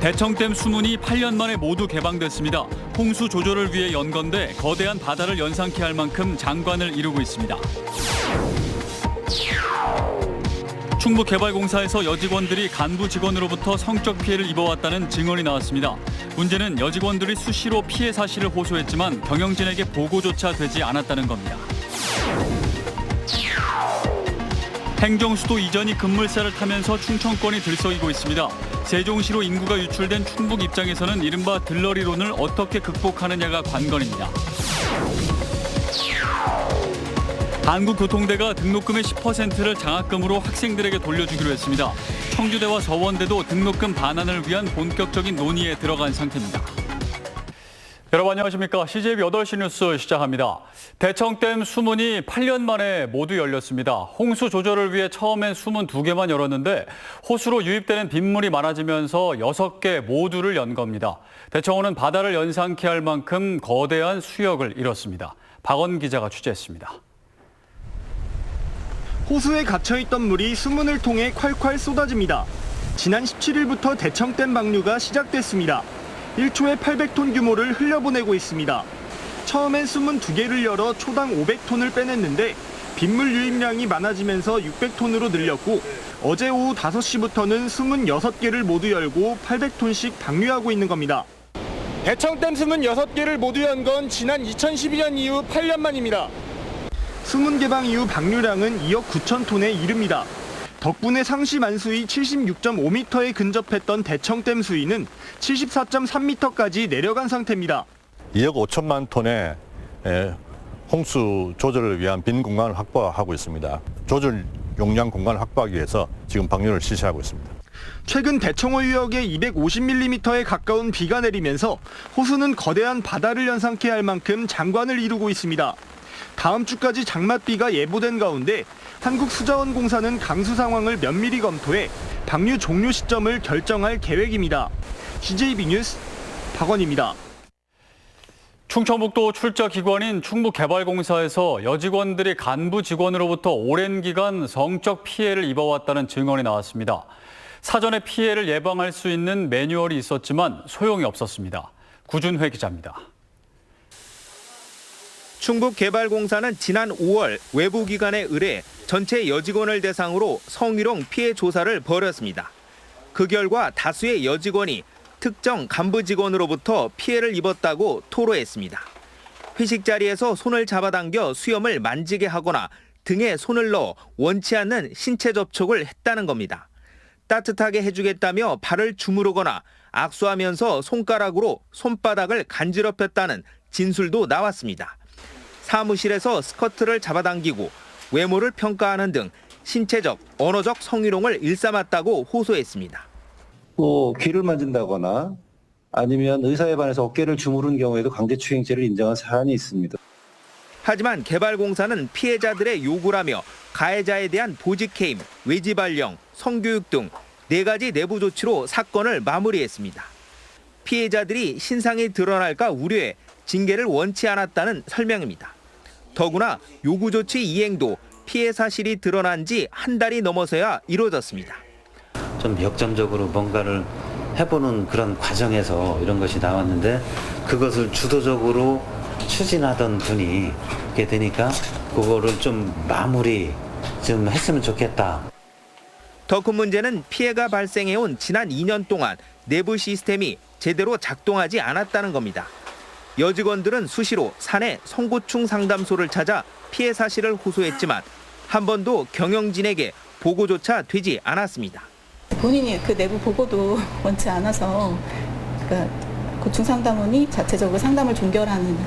대청댐 수문이 8년 만에 모두 개방됐습니다. 홍수 조절을 위해 연 건데 거대한 바다를 연상케 할 만큼 장관을 이루고 있습니다. 충북개발공사에서 여직원들이 간부 직원으로부터 성적 피해를 입어왔다는 증언이 나왔습니다. 문제는 여직원들이 수시로 피해 사실을 호소했지만 경영진에게 보고조차 되지 않았다는 겁니다. 행정수도 이전이 급물살을 타면서 충청권이 들썩이고 있습니다. 세종시로 인구가 유출된 충북 입장에서는 이른바 들러리론을 어떻게 극복하느냐가 관건입니다. 한국교통대가 등록금의 10%를 장학금으로 학생들에게 돌려주기로 했습니다. 청주대와 서원대도 등록금 반환을 위한 본격적인 논의에 들어간 상태입니다. 여러분 안녕하십니까. CJB 8시 뉴스 시작합니다. 대청댐 수문이 8년 만에 모두 열렸습니다. 홍수 조절을 위해 처음엔 수문 2개만 열었는데 호수로 유입되는 빗물이 많아지면서 6개 모두를 연 겁니다. 대청호는 바다를 연상케 할 만큼 거대한 수역을 이뤘습니다. 박원 기자가 취재했습니다. 호수에 갇혀있던 물이 수문을 통해 콸콸 쏟아집니다. 지난 17일부터 대청댐 방류가 시작됐습니다. 1초에 800톤 규모를 흘려보내고 있습니다. 처음엔 수문 2개를 열어 초당 500톤을 빼냈는데 빗물 유입량이 많아지면서 600톤으로 늘렸고 어제 오후 5시부터는 수문 6개를 모두 열고 800톤씩 방류하고 있는 겁니다. 대청댐 수문 6개를 모두 연 건 지난 2012년 이후 8년 만입니다. 수문 개방 이후 방류량은 2억 9천 톤에 이릅니다. 덕분에 상시 만수위 76.5m에 근접했던 대청댐 수위는 74.3m까지 내려간 상태입니다. 2억 5천만 톤의 홍수 조절을 위한 빈 공간을 확보하고 있습니다. 조절 용량 공간을 확보하기 위해서 지금 방류를 실시하고 있습니다. 최근 대청호 유역에 250mm에 가까운 비가 내리면서 호수는 거대한 바다를 연상케 할 만큼 장관을 이루고 있습니다. 다음 주까지 장맛비가 예보된 가운데 한국수자원공사는 강수 상황을 면밀히 검토해 방류 종료 시점을 결정할 계획입니다. CJB 뉴스 박원입니다. 충청북도 출자기관인 충북개발공사에서 여직원들이 간부 직원으로부터 오랜 기간 성적 피해를 입어왔다는 증언이 나왔습니다. 사전에 피해를 예방할 수 있는 매뉴얼이 있었지만 소용이 없었습니다. 구준회 기자입니다. 충북개발공사는 지난 5월 외부 기관에 의뢰 전체 여직원을 대상으로 성희롱 피해 조사를 벌였습니다. 그 결과 다수의 여직원이 특정 간부 직원으로부터 피해를 입었다고 토로했습니다. 회식 자리에서 손을 잡아당겨 수염을 만지게 하거나 등에 손을 넣어 원치 않는 신체 접촉을 했다는 겁니다. 따뜻하게 해주겠다며 발을 주무르거나 악수하면서 손가락으로 손바닥을 간지럽혔다는 진술도 나왔습니다. 사무실에서 스커트를 잡아당기고 외모를 평가하는 등 신체적, 언어적 성희롱을 일삼았다고 호소했습니다. 또 귀를 만진다거나 아니면 의사에 반해서 어깨를 주무른 경우에도 강제추행죄를 인정한 사안이 있습니다. 하지만 개발공사는 피해자들의 요구라며 가해자에 대한 보직해임, 외지발령, 성교육 등 4가지 내부 조치로 사건을 마무리했습니다. 피해자들이 신상이 드러날까 우려해 징계를 원치 않았다는 설명입니다. 더구나 요구 조치 이행도 피해 사실이 드러난 지 한 달이 넘어서야 이루어졌습니다. 좀 역점적으로 뭔가를 해보는 그런 과정에서 이런 것이 나왔는데 그것을 주도적으로 추진하던 분이 이렇게 되니까 그거를 좀 마무리 좀 했으면 좋겠다. 더 큰 문제는 피해가 발생해온 지난 2년 동안 내부 시스템이 제대로 작동하지 않았다는 겁니다. 여직원들은 수시로 사내 성고충 상담소를 찾아 피해 사실을 호소했지만 한 번도 경영진에게 보고조차 되지 않았습니다. 본인이 그 내부 보고도 원치 않아서 고충상담원이 자체적으로 상담을 종결하는.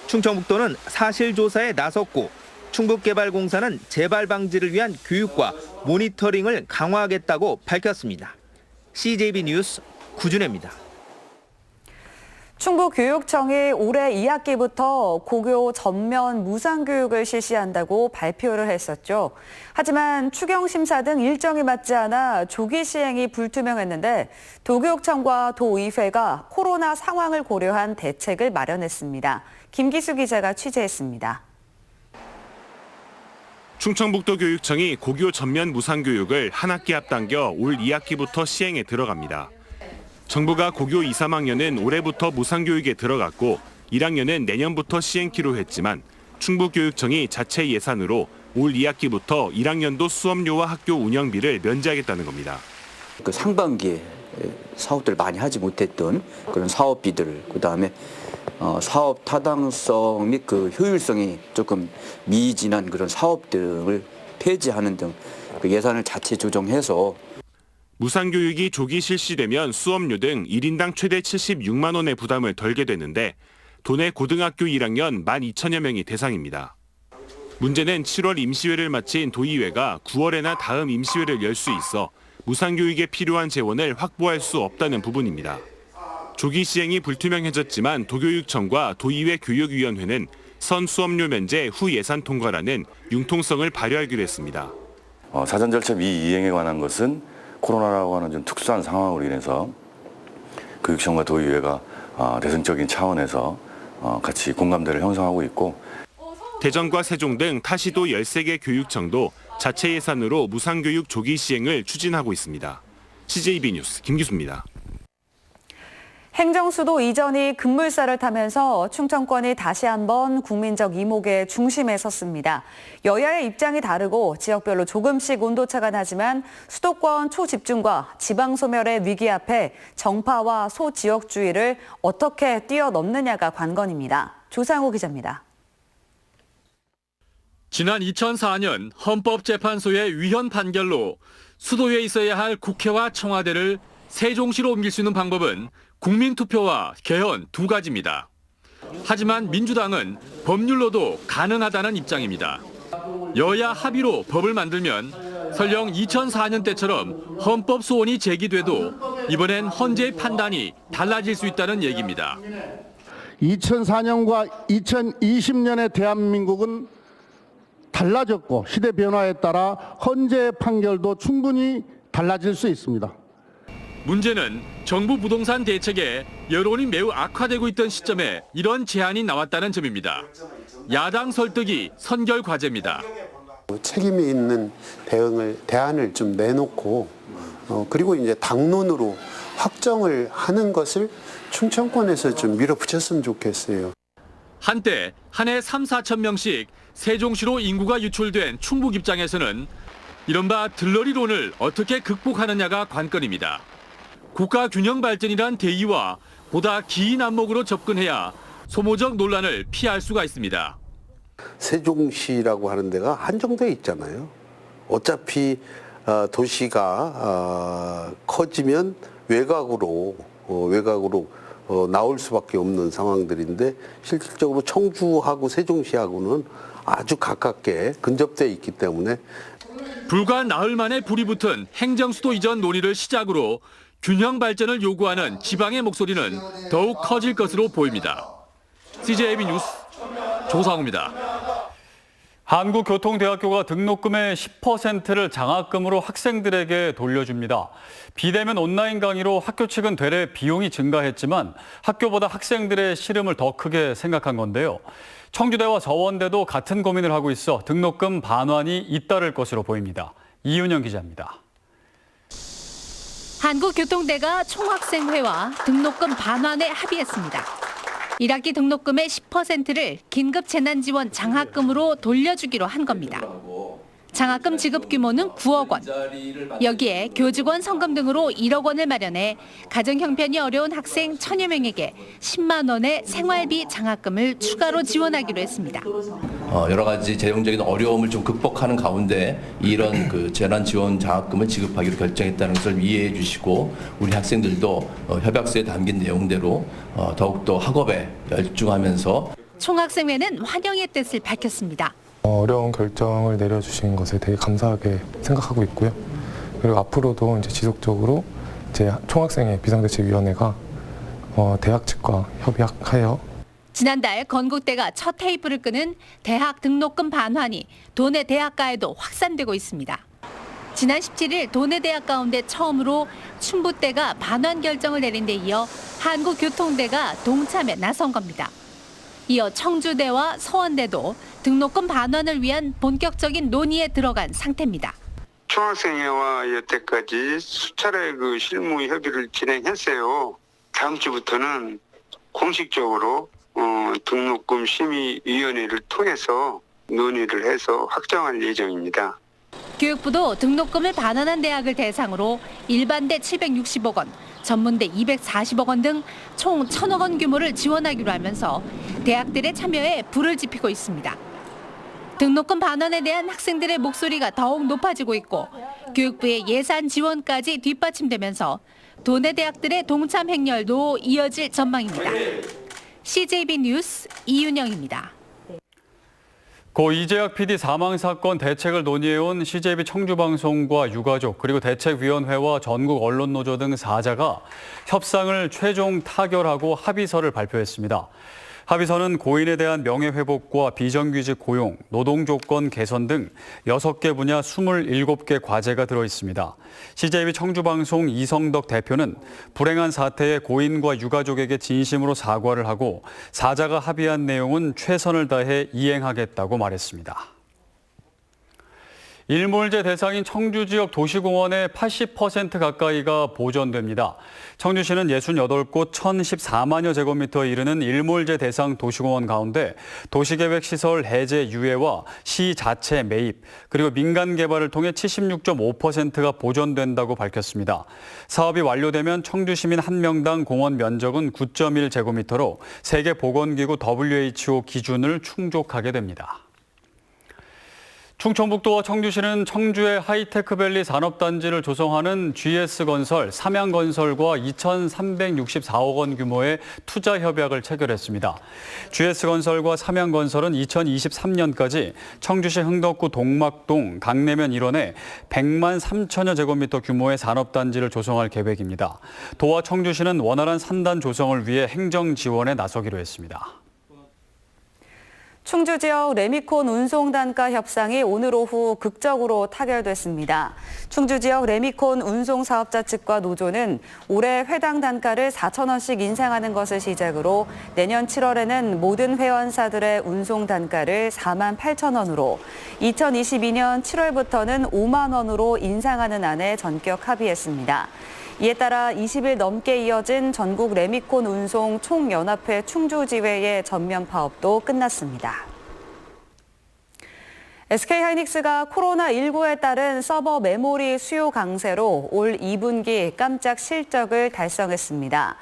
충청북도는 사실조사에 나섰고 충북개발공사는 재발 방지를 위한 교육과 모니터링을 강화하겠다고 밝혔습니다. CJB 뉴스 구준혜입니다. 충북교육청이 올해 2학기부터 고교 전면 무상교육을 실시한다고 발표를 했었죠. 하지만 추경심사 등 일정이 맞지 않아 조기 시행이 불투명했는데 도교육청과 도의회가 코로나 상황을 고려한 대책을 마련했습니다. 김기수 기자가 취재했습니다. 충청북도 교육청이 고교 전면 무상교육을 한 학기 앞당겨 올 2학기부터 시행에 들어갑니다. 정부가 고교 2, 3학년은 올해부터 무상교육에 들어갔고 1학년은 내년부터 시행키로 했지만 충북교육청이 자체 예산으로 올 2학기부터 1학년도 수업료와 학교 운영비를 면제하겠다는 겁니다. 그 상반기에 사업들 많이 하지 못했던 그런 사업비들, 그다음에 사업 타당성 및 그 효율성이 조금 미진한 그런 사업 등을 폐지하는 등 그 예산을 자체 조정해서 무상교육이 조기 실시되면 수업료 등 1인당 최대 76만 원의 부담을 덜게 되는데 도내 고등학교 1학년 12,000여 명이 대상입니다. 문제는 7월 임시회를 마친 도의회가 9월에나 다음 임시회를 열 수 있어 무상교육에 필요한 재원을 확보할 수 없다는 부분입니다. 조기 시행이 불투명해졌지만 도교육청과 도의회 교육위원회는 선 수업료 면제 후 예산 통과라는 융통성을 발휘하기로 했습니다. 사전 절차 미이행에 관한 것은 코로나라고 하는 좀 특수한 상황으로 인해서 교육청과 도의회가 대승적인 차원에서 같이 공감대를 형성하고 있고 대전과 세종 등 타시도 13개 교육청도 자체 예산으로 무상교육 조기 시행을 추진하고 있습니다. CJB 뉴스 김기수입니다. 행정수도 이전이 급물살을 타면서 충청권이 다시 한번 국민적 이목의 중심에 섰습니다. 여야의 입장이 다르고 지역별로 조금씩 온도차가 나지만 수도권 초집중과 지방소멸의 위기 앞에 정파와 소지역주의를 어떻게 뛰어넘느냐가 관건입니다. 조상우 기자입니다. 지난 2004년 헌법재판소의 위헌 판결로 수도에 있어야 할 국회와 청와대를 세종시로 옮길 수 있는 방법은 국민투표와 개헌 두 가지입니다. 하지만 민주당은 법률로도 가능하다는 입장입니다. 여야 합의로 법을 만들면 설령 2004년 때처럼 헌법 소원이 제기돼도 이번엔 헌재의 판단이 달라질 수 있다는 얘기입니다. 2004년과 2020년의 대한민국은 달라졌고 시대 변화에 따라 헌재의 판결도 충분히 달라질 수 있습니다. 문제는 정부 부동산 대책에 여론이 매우 악화되고 있던 시점에 이런 제안이 나왔다는 점입니다. 야당 설득이 선결 과제입니다. 책임이 있는 대안을 좀 내놓고 그리고 이제 당론으로 확정을 하는 것을 충청권에서 좀 밀어붙였으면 좋겠어요. 한때 한 해 3, 4천 명씩 세종시로 인구가 유출된 충북 입장에서는 이른바 들러리론을 어떻게 극복하느냐가 관건입니다. 국가 균형 발전이란 대의와 보다 긴 안목으로 접근해야 소모적 논란을 피할 수가 있습니다. 세종시라고 하는 데가 한정돼 있잖아요. 어차피 도시가 커지면 외곽으로 나올 수밖에 없는 상황들인데 실질적으로 청주하고 세종시하고는 아주 가깝게 근접돼 있기 때문에 불과 나흘 만에 불이 붙은 행정수도 이전 논의를 시작으로 균형 발전을 요구하는 지방의 목소리는 더욱 커질 것으로 보입니다. CJB 뉴스 조상우입니다. 한국교통대학교가 등록금의 10%를 장학금으로 학생들에게 돌려줍니다. 비대면 온라인 강의로 학교 측은 되레 비용이 증가했지만 학교보다 학생들의 시름을 더 크게 생각한 건데요. 청주대와 서원대도 같은 고민을 하고 있어 등록금 반환이 잇따를 것으로 보입니다. 이윤영 기자입니다. 한국교통대가 총학생회와 등록금 반환에 합의했습니다. 1학기 등록금의 10%를 긴급재난지원 장학금으로 돌려주기로 한 겁니다. 장학금 지급 규모는 9억 원. 여기에 교직원 성금 등으로 1억 원을 마련해 가정 형편이 어려운 학생 1,000여 명에게 10만 원의 생활비 장학금을 추가로 지원하기로 했습니다. 여러 가지 재정적인 어려움을 좀 극복하는 가운데 이런 그 재난 지원 장학금을 지급하기로 결정했다는 것을 이해해 주시고 우리 학생들도 협약서에 담긴 내용대로 더욱더 학업에 열중하면서 총학생회는 환영의 뜻을 밝혔습니다. 어려운 결정을 내려주신 것에 되게 감사하게 생각하고 있고요. 그리고 앞으로도 이제 지속적으로 이제 총학생회 비상대책위원회가 대학 측과 협의하여 지난달 건국대가 첫 테이프를 끄는 대학 등록금 반환이 도내 대학가에도 확산되고 있습니다. 지난 17일 도내 대학 가운데 처음으로 충북대가 반환 결정을 내린 데 이어 한국교통대가 동참에 나선 겁니다. 이어 청주대와 서원대도 등록금 반환을 위한 본격적인 논의에 들어간 상태입니다. 총학생회와 여태까지 수차례 그 실무 협의를 진행했어요. 다음 주부터는 공식적으로 등록금 심의위원회를 통해서 논의를 해서 확정할 예정입니다. 교육부도 등록금을 반환한 대학을 대상으로 일반대 760억 원, 전문대 240억 원 등 총 1,000억 원 규모를 지원하기로 하면서 대학들의 참여에 불을 지피고 있습니다. 등록금 반환에 대한 학생들의 목소리가 더욱 높아지고 있고 교육부의 예산 지원까지 뒷받침되면서 도내 대학들의 동참 행렬도 이어질 전망입니다. CJB 뉴스 이윤영입니다. 고 이재학 PD 사망 사건 대책을 논의해온 CJB 청주방송과 유가족 그리고 대책위원회와 전국 언론노조 등 4자가 협상을 최종 타결하고 합의서를 발표했습니다. 합의서는 고인에 대한 명예회복과 비정규직 고용, 노동조건 개선 등 6개 분야 27개 과제가 들어있습니다. CJB 청주방송 이성덕 대표는 불행한 사태에 고인과 유가족에게 진심으로 사과를 하고 4자가 합의한 내용은 최선을 다해 이행하겠다고 말했습니다. 일몰제 대상인 청주 지역 도시공원의 80% 가까이가 보존됩니다. 청주시는 68곳 1,014만여 제곱미터에 이르는 일몰제 대상 도시공원 가운데 도시계획시설 해제 유예와 시 자체 매입, 그리고 민간 개발을 통해 76.5%가 보존된다고 밝혔습니다. 사업이 완료되면 청주시민 1명당 공원 면적은 9.1제곱미터로 세계보건기구 WHO 기준을 충족하게 됩니다. 충청북도와 청주시는 청주의 하이테크밸리 산업단지를 조성하는 GS건설, 삼양건설과 2,364억 원 규모의 투자 협약을 체결했습니다. GS건설과 삼양건설은 2023년까지 청주시 흥덕구 동막동 강내면 일원에 100만 3천여 제곱미터 규모의 산업단지를 조성할 계획입니다. 도와 청주시는 원활한 산단 조성을 위해 행정 지원에 나서기로 했습니다. 충주 지역 레미콘 운송 단가 협상이 오늘 오후 극적으로 타결됐습니다. 충주 지역 레미콘 운송 사업자 측과 노조는 올해 회당 단가를 4,000원씩 인상하는 것을 시작으로 내년 7월에는 모든 회원사들의 운송 단가를 48,000원으로 2022년 7월부터는 5만 원으로 인상하는 안에 전격 합의했습니다. 이에 따라 20일 넘게 이어진 전국 레미콘 운송 총연합회 충주지회의 전면 파업도 끝났습니다. SK하이닉스가 코로나19에 따른 서버 메모리 수요 강세로 올 2분기 깜짝 실적을 달성했습니다.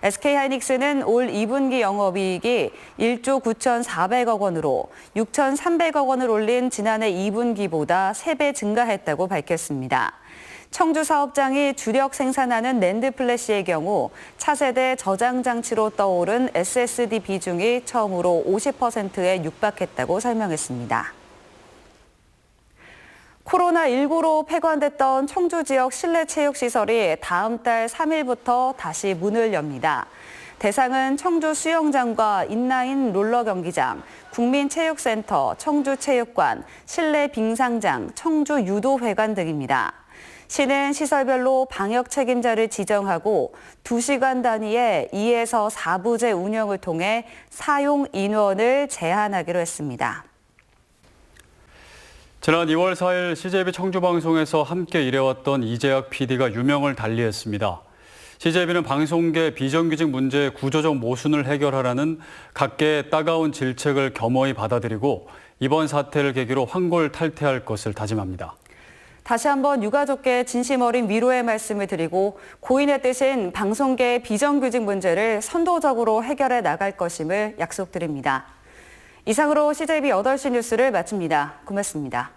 SK하이닉스는 올 2분기 영업이익이 1조 9,400억 원으로 6,300억 원을 올린 지난해 2분기보다 3배 증가했다고 밝혔습니다. 청주 사업장이 주력 생산하는 낸드 플래시의 경우 차세대 저장 장치로 떠오른 SSD 비중이 처음으로 50%에 육박했다고 설명했습니다. 코로나19로 폐관됐던 청주 지역 실내 체육시설이 다음 달 3일부터 다시 문을 엽니다. 대상은 청주 수영장과 인라인 롤러 경기장, 국민체육센터, 청주체육관, 실내 빙상장, 청주 유도회관 등입니다. 시는 시설별로 방역 책임자를 지정하고 2시간 단위의 2에서 4부제 운영을 통해 사용 인원을 제한하기로 했습니다. 지난 2월 4일 CJB 청주방송에서 함께 일해왔던 이재학 PD가 유명을 달리했습니다. CJB는 방송계 비정규직 문제의 구조적 모순을 해결하라는 각계의 따가운 질책을 겸허히 받아들이고 이번 사태를 계기로 환골탈퇴할 것을 다짐합니다. 다시 한번 유가족께 진심 어린 위로의 말씀을 드리고 고인의 뜻인 방송계의 비정규직 문제를 선도적으로 해결해 나갈 것임을 약속드립니다. 이상으로 CJB 8시 뉴스를 마칩니다. 고맙습니다.